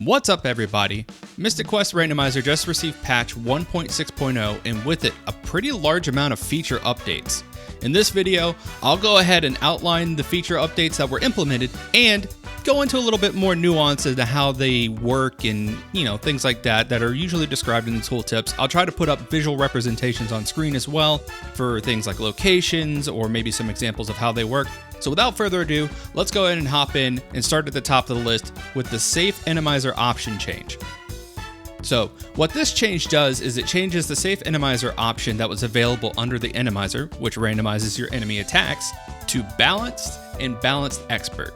What's up, everybody? Mystic Quest Randomizer just received patch 1.6.0 and with it a pretty large amount of feature updates. In this video, I'll go ahead and outline the feature updates that were implemented and go into a little bit more nuance as to how they work and, things like that are usually described in the tooltips. I'll try to put up visual representations on screen as well for things like locations or maybe some examples of how they work. So without further ado, let's go ahead and hop in and start at the top of the list with the Safe Enemizer option change. So what this change does is it changes the Safe Enemizer option that was available under the Enemizer, which randomizes your enemy attacks, to Balanced and Balanced Expert.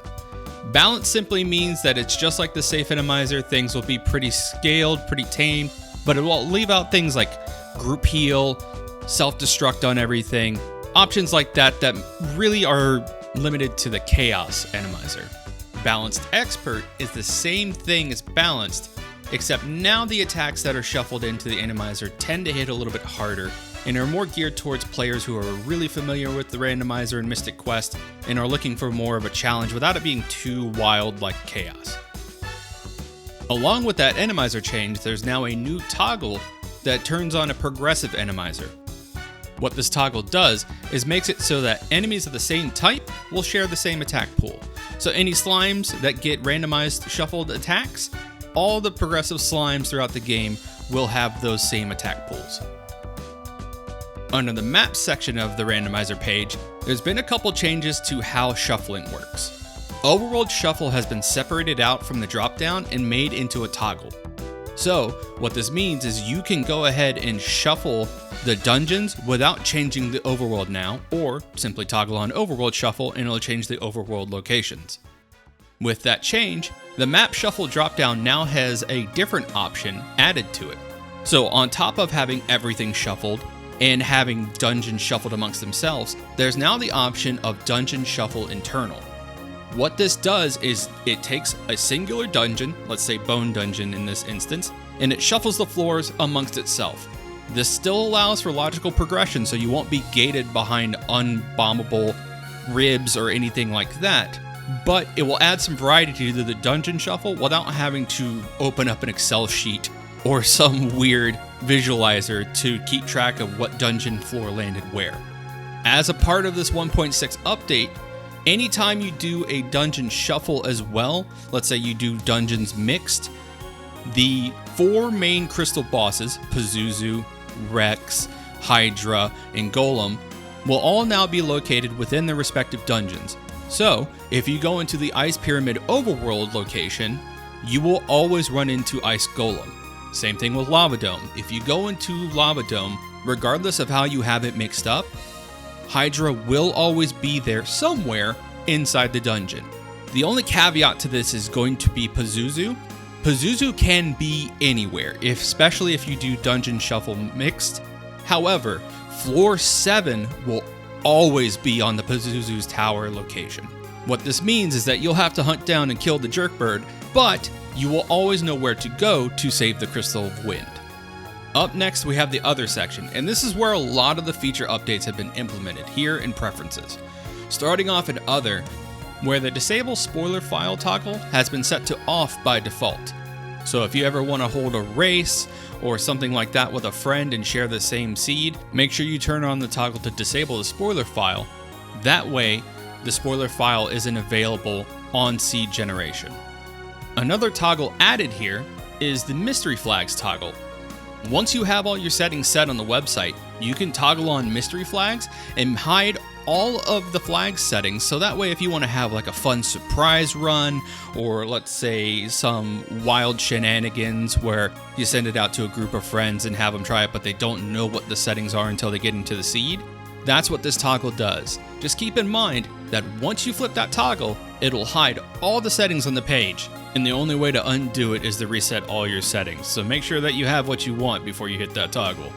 Balanced simply means that it's just like the Safe Enemizer, things will be pretty scaled, pretty tame, but it will leave out things like group heal, self-destruct on everything, options like that really are limited to the Chaos Enemizer. Balanced Expert is the same thing as Balanced, except now the attacks that are shuffled into the Enemizer tend to hit a little bit harder and are more geared towards players who are really familiar with the Randomizer and Mystic Quest and are looking for more of a challenge without it being too wild like Chaos. Along with that Enemizer change, there's now a new toggle that turns on a progressive Enemizer. What this toggle does is makes it so that enemies of the same type will share the same attack pool. So any slimes that get randomized shuffled attacks, all the progressive slimes throughout the game will have those same attack pools. Under the map section of the randomizer page, there's been a couple changes to how shuffling works. Overworld Shuffle has been separated out from the dropdown and made into a toggle. So what this means is you can go ahead and shuffle the dungeons without changing the overworld now, or simply toggle on Overworld Shuffle and it'll change the overworld locations. With that change, the map shuffle dropdown now has a different option added to it. So on top of having everything shuffled and having dungeons shuffled amongst themselves, there's now the option of Dungeon Shuffle Internal. What this does is it takes a singular dungeon, let's say Bone Dungeon in this instance, and it shuffles the floors amongst itself. This still allows for logical progression, so you won't be gated behind unbombable ribs or anything like that, but it will add some variety to the dungeon shuffle without having to open up an Excel sheet or some weird visualizer to keep track of what dungeon floor landed where. As a part of this 1.6 update, anytime you do a dungeon shuffle as well, let's say you do dungeons mixed, the 4 main crystal bosses, Pazuzu, Rex, Hydra, and Golem, will all now be located within their respective dungeons. So, if you go into the Ice Pyramid Overworld location, you will always run into Ice Golem. Same thing with Lava Dome. If you go into Lava Dome, regardless of how you have it mixed up, Hydra will always be there somewhere inside the dungeon. The only caveat to this is going to be Pazuzu. Pazuzu can be anywhere, especially if you do Dungeon Shuffle mixed. However, floor 7 will always be on the Pazuzu's tower location. What this means is that you'll have to hunt down and kill the Jerkbird, but you will always know where to go to save the Crystal of Wind. Up next, we have the Other section, and this is where a lot of the feature updates have been implemented here in Preferences. Starting off in Other, where the Disable Spoiler File toggle has been set to off by default. So if you ever want to hold a race or something like that with a friend and share the same seed, make sure you turn on the toggle to disable the spoiler file. That way, the spoiler file isn't available on seed generation. Another toggle added here is the Mystery Flags toggle. Once you have all your settings set on the website, you can toggle on mystery flags and hide all of the flag settings, so that way if you want to have like a fun surprise run, or let's say some wild shenanigans where you send it out to a group of friends and have them try it but they don't know what the settings are until they get into the seed, that's what this toggle does. Just keep in mind that once you flip that toggle, it'll hide all the settings on the page, and the only way to undo it is to reset all your settings, so make sure that you have what you want before you hit that toggle.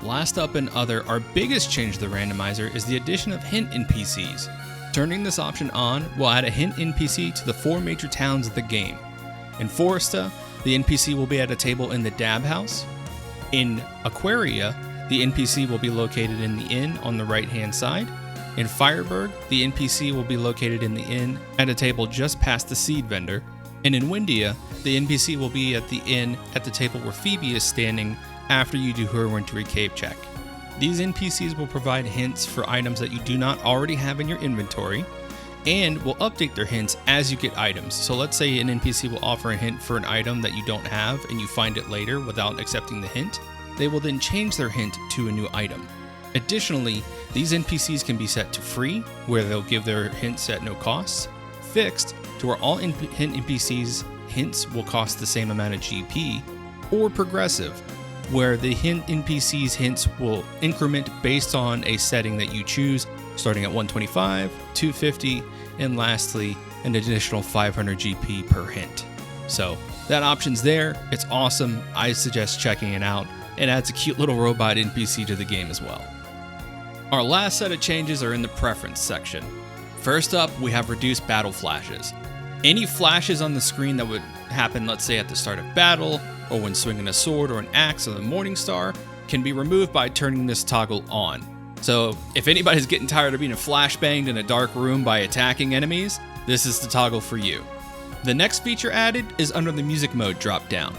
Last up in Other, our biggest change to the randomizer is the addition of hint NPCs. Turning this option on will add a hint NPC to the 4 major towns of the game. In Foresta, the NPC will be at a table in the Dab House. In Aquaria, the NPC will be located in the inn on the right hand side. In Fireburg, the NPC will be located in the inn at a table just past the seed vendor. And in Windia, the NPC will be at the inn at the table where Phoebe is standing after you do her wintry cave check. These NPCs will provide hints for items that you do not already have in your inventory, and will update their hints as you get items. So let's say an NPC will offer a hint for an item that you don't have and you find it later without accepting the hint. They will then change their hint to a new item. Additionally, these NPCs can be set to free, where they'll give their hints at no cost, fixed, to where all hint NPCs hints will cost the same amount of GP, or progressive, where the hint NPCs hints will increment based on a setting that you choose, starting at 125, 250, and lastly, an additional 500 GP per hint. So that option's there, it's awesome, I suggest checking it out. It adds a cute little robot NPC to the game as well. Our last set of changes are in the preference section. First up, we have reduced battle flashes. Any flashes on the screen that would happen, let's say at the start of battle, or when swinging a sword or an axe on the Morning Star, can be removed by turning this toggle on. So if anybody's getting tired of being flashbanged in a dark room by attacking enemies, this is the toggle for you. The next feature added is under the music mode drop down.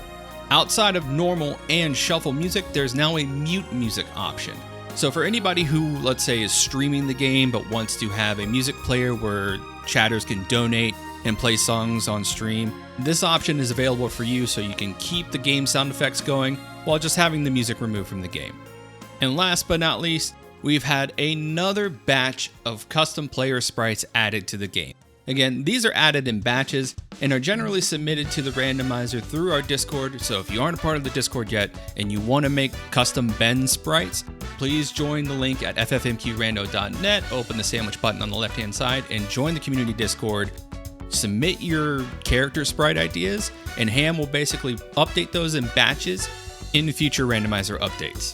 Outside of normal and shuffle music, there's now a mute music option. So for anybody who, let's say, is streaming the game but wants to have a music player where chatters can donate and play songs on stream, this option is available for you so you can keep the game sound effects going while just having the music removed from the game. And last but not least, we've had another batch of custom player sprites added to the game. Again, these are added in batches and are generally submitted to the randomizer through our Discord, so if you aren't a part of the Discord yet and you want to make custom Ben sprites, please join the link at ffmqrando.net, open the sandwich button on the left-hand side, and join the community Discord. Submit your character sprite ideas, and Ham will basically update those in batches in future randomizer updates.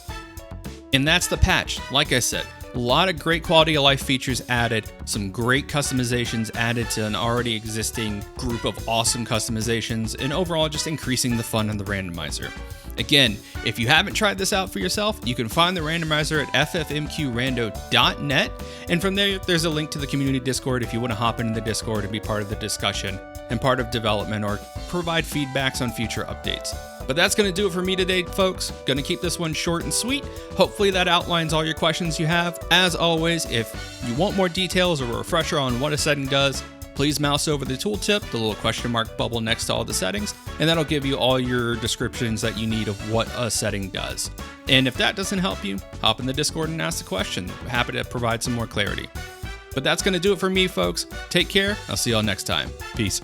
And that's the patch. Like I said, a lot of great quality of life features added, some great customizations added to an already existing group of awesome customizations, and overall just increasing the fun of the randomizer. Again, if you haven't tried this out for yourself, you can find the randomizer at ffmqrando.net, and from there's a link to the community Discord if you want to hop into the Discord and be part of the discussion and part of development or provide feedbacks on future updates. But that's going to do it for me today, folks. Going to keep this one short and sweet. Hopefully that outlines all your questions you have. As always, if you want more details or a refresher on what a setting does, please mouse over the tooltip, the little question mark bubble next to all the settings, and that'll give you all your descriptions that you need of what a setting does. And if that doesn't help you, hop in the Discord and ask the question. I'm happy to provide some more clarity. But that's going to do it for me, folks. Take care. I'll see y'all next time. Peace.